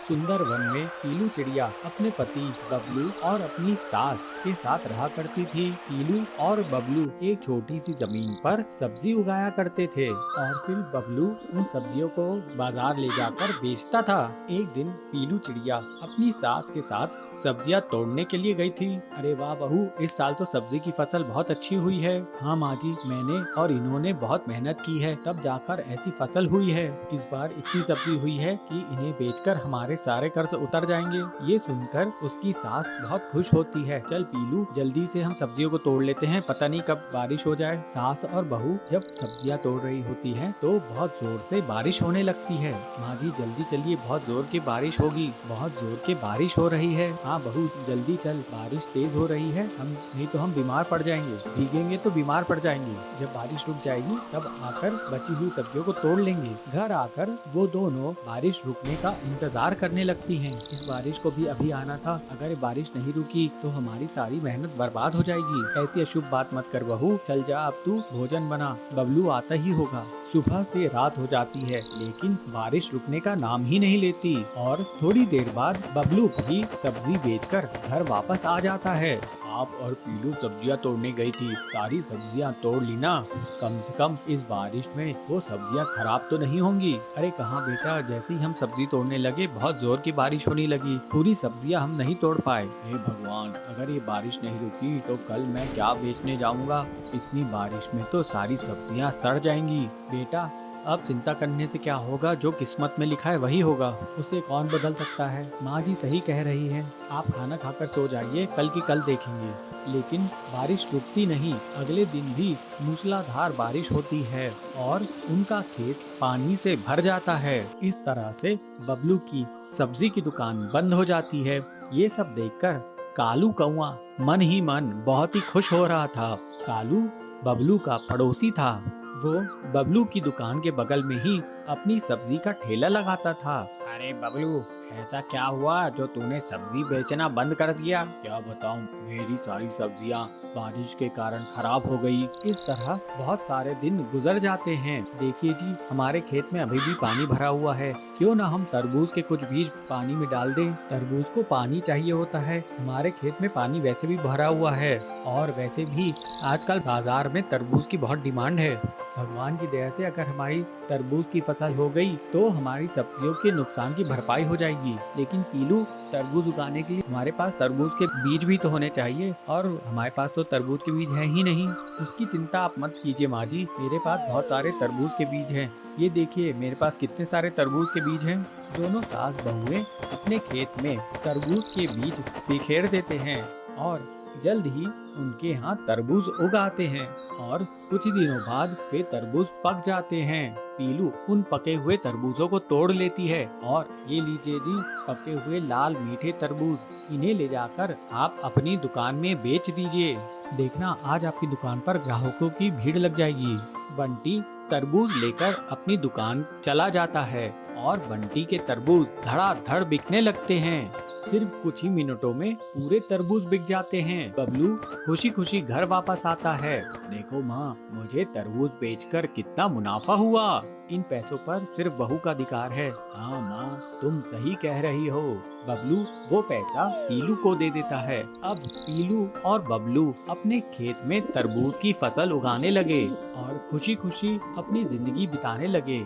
सुंदर वन में पीलू चिड़िया अपने पति बबलू और अपनी सास के साथ रहा करती थी। पीलू और बबलू एक छोटी सी जमीन पर सब्जी उगाया करते थे और फिर बबलू उन सब्जियों को बाजार ले जाकर बेचता था। एक दिन पीलू चिड़िया अपनी सास के साथ सब्जियां तोड़ने के लिए गई थी। अरे वाह बहू, इस साल तो सब्जी की फसल बहुत अच्छी हुई है। हाँ माँ जी, मैंने और इन्होंने बहुत मेहनत की है, तब जाकर ऐसी फसल हुई है। इस बार इतनी सब्जी हुई है कि इन्हें बेचकर हमारे सारे कर्ज उतर जाएंगे। ये सुनकर उसकी सास बहुत खुश होती है। चल पीलू, जल्दी से हम सब्जियों को तोड़ लेते हैं, पता नहीं कब बारिश हो जाए। सास और बहू जब सब्जियां तोड़ रही होती हैं, तो बहुत जोर से बारिश होने लगती है। माँ जी जल्दी चलिए, बहुत जोर की बारिश होगी। बहुत जोर की बारिश हो रही है। हाँ बहू जल्दी चल, बारिश तेज हो रही है, हम नहीं तो हम बीमार पड़ जाएंगे, भीगेंगे तो बीमार पड़ जाएंगे। जब बारिश रुक जाएगी तब आकर बची हुई सब्जियों को तोड़ लेंगे। घर आकर वो दोनों बारिश रुकने का इंतजार करने लगती हैं। इस बारिश को भी अभी आना था, अगर बारिश नहीं रुकी तो हमारी सारी मेहनत बर्बाद हो जाएगी। ऐसी अशुभ बात मत कर बहू, चल जा अब तू भोजन बना, बबलू आता ही होगा। सुबह से रात हो जाती है लेकिन बारिश रुकने का नाम ही नहीं लेती और थोड़ी देर बाद बबलू भी सब्जी बेचकर घर वापस आ जाता है। आप और पीलू सब्जियां तोड़ने गई थी, सारी सब्जियां तोड़ ली ना? कम से कम इस बारिश में वो सब्जियां खराब तो नहीं होंगी? अरे कहाँ बेटा, जैसे ही हम सब्जी तोड़ने लगे बहुत जोर की बारिश होने लगी, पूरी सब्जियां हम नहीं तोड़ पाए। हे भगवान, अगर ये बारिश नहीं रुकी तो कल मैं क्या बेचने जाऊंगा? इतनी बारिश में तो सारी सब्जियां सड़ जाएंगी। बेटा अब चिंता करने से क्या होगा, जो किस्मत में लिखा है वही होगा, उसे कौन बदल सकता है। माँ जी सही कह रही है, आप खाना खाकर सो जाइए, कल की कल देखेंगे। लेकिन बारिश रुकती नहीं, अगले दिन भी मूसलाधार बारिश होती है और उनका खेत पानी से भर जाता है। इस तरह से बबलू की सब्जी की दुकान बंद हो जाती है। ये सब देखकर कालू कौआ मन ही मन बहुत ही खुश हो रहा था। कालू बबलू का पड़ोसी था। वो बबलू की दुकान के बगल में ही अपनी सब्जी का ठेला लगाता था। अरे बबलू, ऐसा क्या हुआ जो तूने सब्जी बेचना बंद कर दिया? क्या बताऊं, मेरी सारी सब्जियां बारिश के कारण खराब हो गई। इस तरह बहुत सारे दिन गुजर जाते हैं। देखिए जी, हमारे खेत में अभी भी पानी भरा हुआ है, क्यों ना हम तरबूज के कुछ बीज पानी में डाल दें। तरबूज को पानी चाहिए होता है, हमारे खेत में पानी वैसे भी भरा हुआ है और वैसे भी आजकल बाजार में तरबूज की बहुत डिमांड है। भगवान की दया से अगर हमारी तरबूज की फसल हो गई तो हमारी सब्जियों के नुकसान की भरपाई हो जाएगी। लेकिन पीलू, तरबूज उगाने के लिए हमारे पास तरबूज के बीज भी तो होने चाहिए और हमारे पास तो तरबूज के बीज हैं ही नहीं। उसकी चिंता आप मत कीजिए माँ जी, मेरे पास बहुत सारे तरबूज के बीज हैं। ये देखिए मेरे पास कितने सारे तरबूज के बीज हैं। दोनों सास बहुएं अपने खेत में तरबूज के बीज बिखेर देते हैं और जल्द ही उनके यहाँ तरबूज उगाते हैं और कुछ दिनों बाद वे तरबूज पक जाते हैं। पीलू उन पके हुए तरबूजों को तोड़ लेती है और ये लीजिए जी, पके हुए लाल मीठे तरबूज, इन्हें ले जाकर आप अपनी दुकान में बेच दीजिए। देखना आज आपकी दुकान पर ग्राहकों की भीड़ लग जाएगी। बंटी तरबूज लेकर अपनी दुकान चला जाता है और बंटी के तरबूज धड़ाधड़ बिकने लगते हैं। सिर्फ कुछ ही मिनटों में पूरे तरबूज बिक जाते हैं। बबलू खुशी खुशी घर वापस आता है। देखो माँ, मुझे तरबूज बेचकर कितना मुनाफा हुआ। इन पैसों पर सिर्फ बहू का अधिकार है। हाँ माँ, तुम सही कह रही हो। बबलू वो पैसा पीलू को दे देता है। अब पीलू और बबलू अपने खेत में तरबूज की फसल उगाने लगे और खुशी खुशी अपनी जिंदगी बिताने लगे।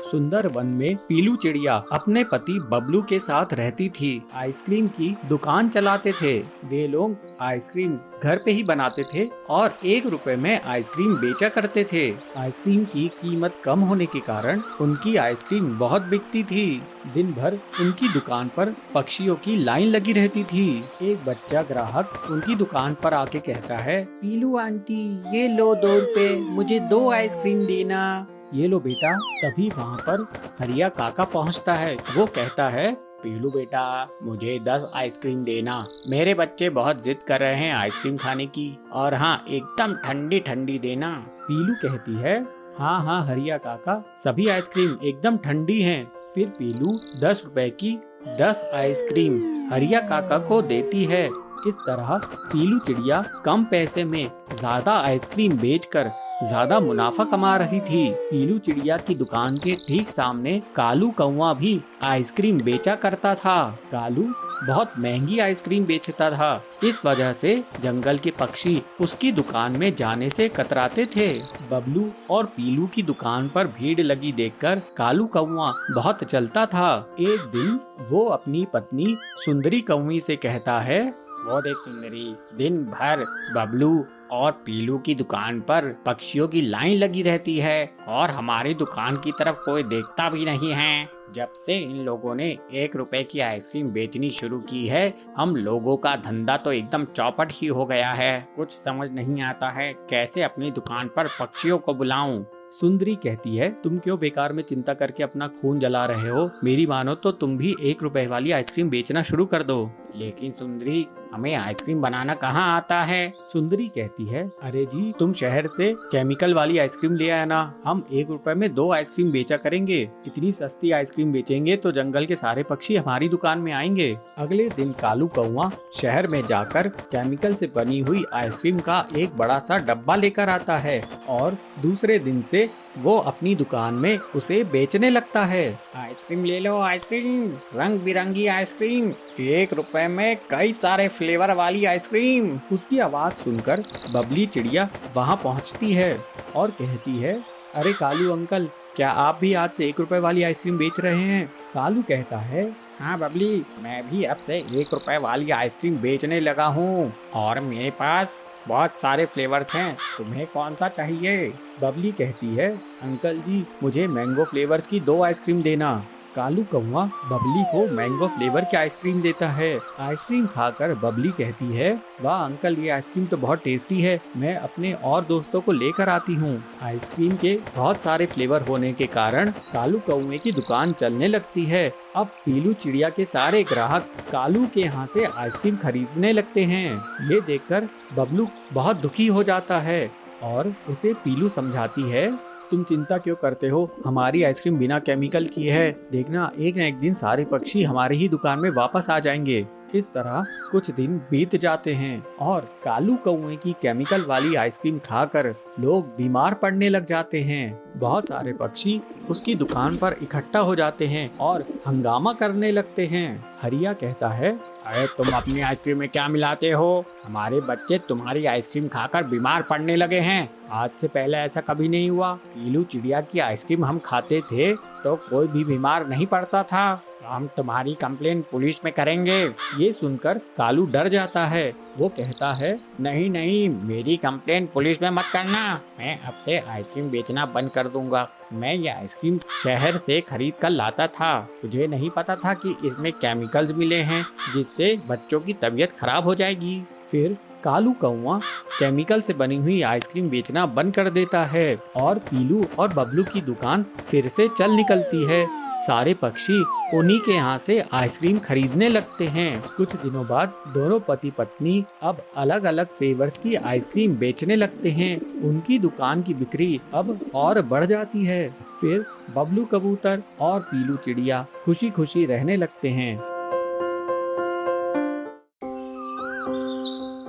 सुंदर वन में पीलू चिड़िया अपने पति बबलू के साथ रहती थी। आइसक्रीम की दुकान चलाते थे। वे लोग आइसक्रीम घर पे ही बनाते थे और 1 रुपए में आइसक्रीम बेचा करते थे। आइसक्रीम की कीमत कम होने के कारण उनकी आइसक्रीम बहुत बिकती थी। दिन भर उनकी दुकान पर पक्षियों की लाइन लगी रहती थी। एक बच्चा ग्राहक उनकी दुकान पर आके कहता है, पीलू आंटी, ये लो 2 रुपए, मुझे 2 आइसक्रीम देना। ये लो बेटा। तभी वहाँ पर हरिया काका पहुँचता है। वो कहता है, पीलू बेटा, मुझे 10 आइसक्रीम देना, मेरे बच्चे बहुत जिद कर रहे हैं आइसक्रीम खाने की, और हाँ एकदम ठंडी ठंडी देना। पीलू कहती है, हाँ हाँ हरिया काका, सभी आइसक्रीम एकदम ठंडी हैं। फिर पीलू 10 रुपए की 10 आइसक्रीम हरिया काका को देती है। इस तरह पीलू चिड़िया कम पैसे में ज्यादा आइसक्रीम बेचकर ज्यादा मुनाफा कमा रही थी। पीलू चिड़िया की दुकान के ठीक सामने कालू कौवा भी आइसक्रीम बेचा करता था। कालू बहुत महंगी आइसक्रीम बेचता था। इस वजह से जंगल के पक्षी उसकी दुकान में जाने से कतराते थे। बबलू और पीलू की दुकान पर भीड़ लगी देखकर कालू कौवा बहुत चलता था। एक दिन वो अपनी पत्नी सुंदरी कौवी से कहता है, वो देख सुंदरी, दिन भर बबलू और पीलू की दुकान पर पक्षियों की लाइन लगी रहती है और हमारी दुकान की तरफ कोई देखता भी नहीं है। जब से इन लोगों ने 1 रुपए की आइसक्रीम बेचनी शुरू की है, हम लोगों का धंधा तो एकदम चौपट ही हो गया है। कुछ समझ नहीं आता है कैसे अपनी दुकान पर पक्षियों को बुलाऊं। सुंदरी कहती है, तुम क्यों बेकार में चिंता करके अपना खून जला रहे हो? मेरी मानो तो तुम भी 1 रुपए वाली आइसक्रीम बेचना शुरू कर दो। लेकिन सुंदरी, हमें आइसक्रीम बनाना कहाँ आता है? सुंदरी कहती है, अरे जी, तुम शहर से केमिकल वाली आइसक्रीम ले आया ना, हम 1 रुपए में 2 आइसक्रीम बेचा करेंगे। इतनी सस्ती आइसक्रीम बेचेंगे तो जंगल के सारे पक्षी हमारी दुकान में आएंगे। अगले दिन कालू कौवा शहर में जाकर केमिकल से बनी हुई आइसक्रीम का एक बड़ा सा डब्बा लेकर आता है और दूसरे दिन से वो अपनी दुकान में उसे बेचने लगता है। आइसक्रीम ले लो, आइसक्रीम, रंग बिरंगी आइसक्रीम, 1 रुपए में कई सारे फ्लेवर वाली आइसक्रीम। उसकी आवाज सुनकर बबली चिड़िया वहाँ पहुँचती है और कहती है, अरे कालू अंकल, क्या आप भी आज से 1 रुपए वाली आइसक्रीम बेच रहे हैं? कालू कहता है, हाँ बबली, मैं भी अब से 1 रुपए वाली आइसक्रीम बेचने लगा हूँ और मेरे पास बहुत सारे फ्लेवर्स हैं। तुम्हें कौन सा चाहिए? बबली कहती है, अंकल जी, मुझे मैंगो फ्लेवर्स की 2 आइसक्रीम देना। कालू कौवा बबली को मैंगो फ्लेवर की आइसक्रीम देता है। आइसक्रीम खाकर बबली कहती है, वाह अंकल, ये आइसक्रीम तो बहुत टेस्टी है, मैं अपने और दोस्तों को लेकर आती हूँ। आइसक्रीम के बहुत सारे फ्लेवर होने के कारण कालू कौवे की दुकान चलने लगती है। अब पीलू चिड़िया के सारे ग्राहक कालू के यहाँ से आइसक्रीम खरीदने लगते हैं। ये देखकर बबलू बहुत दुखी हो जाता है और उसे पीलू समझाती है, तुम चिंता क्यों करते हो? हमारी आइसक्रीम बिना केमिकल की है। देखना, एक न एक दिन सारे पक्षी हमारी ही दुकान में वापस आ जाएंगे। इस तरह कुछ दिन बीत जाते हैं और कालू कौवे की केमिकल वाली आइसक्रीम खाकर लोग बीमार पड़ने लग जाते हैं। बहुत सारे पक्षी उसकी दुकान पर इकट्ठा हो जाते हैं और हंगामा करने लगते हैं। हरिया कहता है, अरे तुम अपनी आइसक्रीम में क्या मिलाते हो? हमारे बच्चे तुम्हारी आइसक्रीम खाकर बीमार पड़ने लगे हैं। आज से पहले ऐसा कभी नहीं हुआ। पीलू चिड़िया की आइसक्रीम हम खाते थे तो कोई भी बीमार नहीं पड़ता था। हम तुम्हारी कंप्लेन पुलिस में करेंगे। ये सुनकर कालू डर जाता है। वो कहता है, नहीं नहीं, मेरी कंप्लेन पुलिस में मत करना। मैं अब से आइसक्रीम बेचना बंद कर दूंगा। मैं ये आइसक्रीम शहर से खरीद कर लाता था। मुझे नहीं पता था कि इसमें केमिकल्स मिले हैं जिससे बच्चों की तबीयत खराब हो जाएगी। फिर कालू कौवा केमिकल से बनी हुई आइसक्रीम बेचना बंद कर देता है और पीलू और बबलू की दुकान फिर से चल निकलती है। सारे पक्षी उन्हीं के यहाँ से आइसक्रीम खरीदने लगते हैं। कुछ दिनों बाद दोनों पति पत्नी अब अलग अलग फ्लेवर्स की आइसक्रीम बेचने लगते हैं। उनकी दुकान की बिक्री अब और बढ़ जाती है। फिर बबलू कबूतर और पीलू चिड़िया खुशी खुशी रहने लगते हैं।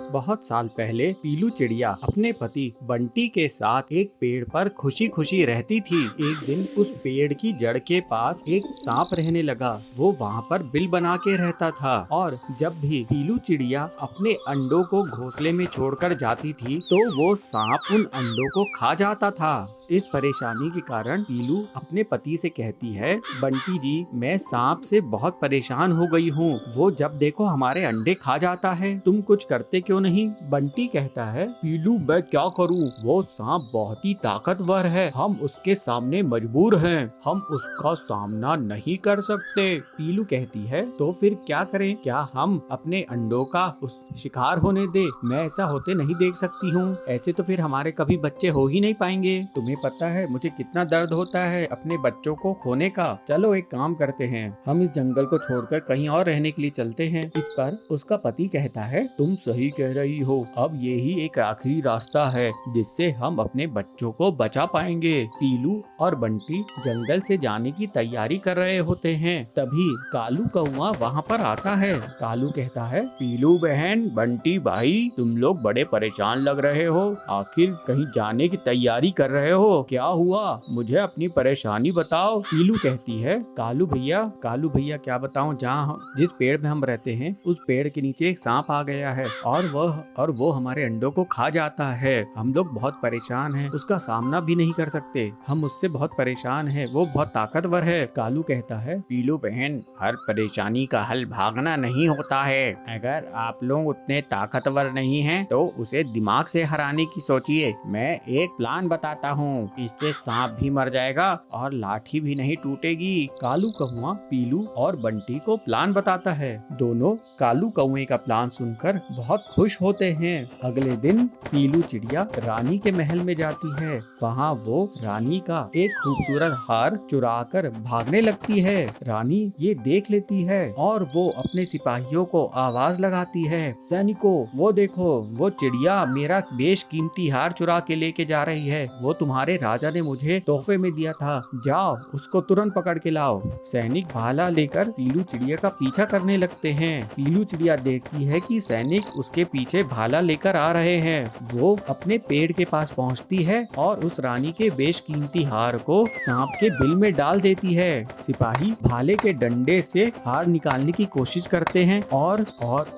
बहुत साल पहले पीलू चिड़िया अपने पति बंटी के साथ एक पेड़ पर खुशी खुशी रहती थी। एक दिन उस पेड़ की जड़ के पास एक सांप रहने लगा। वो वहाँ पर बिल बना के रहता था और जब भी पीलू चिड़िया अपने अंडों को घोंसले में छोड़कर जाती थी तो वो सांप उन अंडों को खा जाता था। इस परेशानी के कारण पीलू अपने पति से कहती है, बंटी जी, मैं सांप से बहुत परेशान हो गई हूँ। वो जब देखो हमारे अंडे खा जाता है। तुम कुछ करते क्यों नहीं? बंटी कहता है, पीलू, मैं क्या करूँ? वो सांप बहुत ही ताकतवर है। हम उसके सामने मजबूर हैं। हम उसका सामना नहीं कर सकते। पीलू कहती है, तो फिर क्या करें? क्या हम अपने अंडों का उस शिकार होने दे? मैं ऐसा होते नहीं देख सकती हूँ। ऐसे तो फिर हमारे कभी बच्चे हो ही नहीं पाएंगे। तुम्हें तुम्हें पता है मुझे कितना दर्द होता है अपने बच्चों को खोने का। चलो एक काम करते हैं, हम इस जंगल को छोड़कर कहीं और रहने के लिए चलते हैं। इस पर उसका पति कहता है, तुम सही कह रही हो, अब यही एक आखिरी रास्ता है जिससे हम अपने बच्चों को बचा पाएंगे। पीलू और बंटी जंगल से जाने की तैयारी कर रहे होते हैं। तभी कालू कौवा वहाँ पर आता है। कालू कहता है, पीलू बहन, बंटी भाई, तुम लोग बड़े परेशान लग रहे हो, आखिर कहीं जाने की तैयारी कर रहे हो, क्या हुआ, मुझे अपनी परेशानी बताओ। पीलू कहती है, कालू भैया क्या बताऊं, जहाँ जिस पेड़ में हम रहते हैं उस पेड़ के नीचे एक सांप आ गया है और वो हमारे अंडों को खा जाता है। हम लोग बहुत परेशान हैं, उसका सामना भी नहीं कर सकते, हम उससे बहुत परेशान हैं, वो बहुत ताकतवर है। कालू कहता है, पीलू बहन, हर परेशानी का हल भागना नहीं होता है। अगर आप लोग उतने ताकतवर नहीं हैं तो उसे दिमाग से हराने की सोचिए। मैं एक प्लान बताता हूँ, इससे सांप भी मर जाएगा और लाठी भी नहीं टूटेगी। कालू कौवा पीलू और बंटी को प्लान बताता है। दोनों कालू कौवे का प्लान सुनकर बहुत खुश होते हैं। अगले दिन पीलू चिड़िया रानी के महल में जाती है। वहाँ वो रानी का एक खूबसूरत हार चुराकर भागने लगती है। रानी ये देख लेती है और वो अपने सिपाहियों को आवाज लगाती है, सैनिकों, वो देखो, वो चिड़िया मेरा बेशकीमती हार चुरा के लेके जा रही है। वो तुम्हारे राजा ने मुझे तोहफे में दिया था, जाओ उसको तुरंत पकड़ के लाओ। सैनिक भाला लेकर पीलू चिड़िया का पीछा करने लगते हैं। पीलू चिड़िया देखती है कि सैनिक उसके पीछे भाला लेकर आ रहे हैं। वो अपने पेड़ के पास पहुंचती है और उस रानी के बेशकीमती हार को सांप के बिल में डाल देती है। सिपाही भाले के डंडे से हार निकालने की कोशिश करते हैं और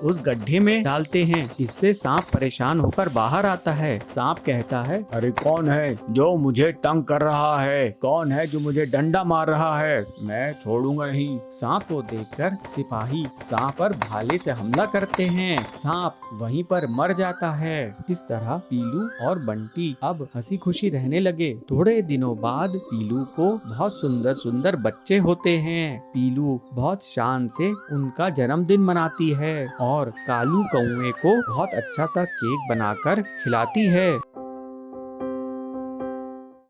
उस गड्ढे में डालते हैं। इससे सांप परेशान होकर बाहर आता है। सांप कहता है, अरे कौन है जो मुझे तंग कर रहा है, कौन है जो मुझे डंडा मार रहा है, मैं छोड़ूंगा नहीं। सांप को देखकर सिपाही सांप पर भाले से हमला करते हैं। सांप वहीं पर मर जाता है। इस तरह पीलू और बंटी अब हंसी खुशी रहने लगे। थोड़े दिनों बाद पीलू को बहुत सुंदर सुंदर बच्चे होते हैं। पीलू बहुत शान से उनका जन्मदिन मनाती है और कालू कौवे को बहुत अच्छा सा केक बनाकर खिलाती है।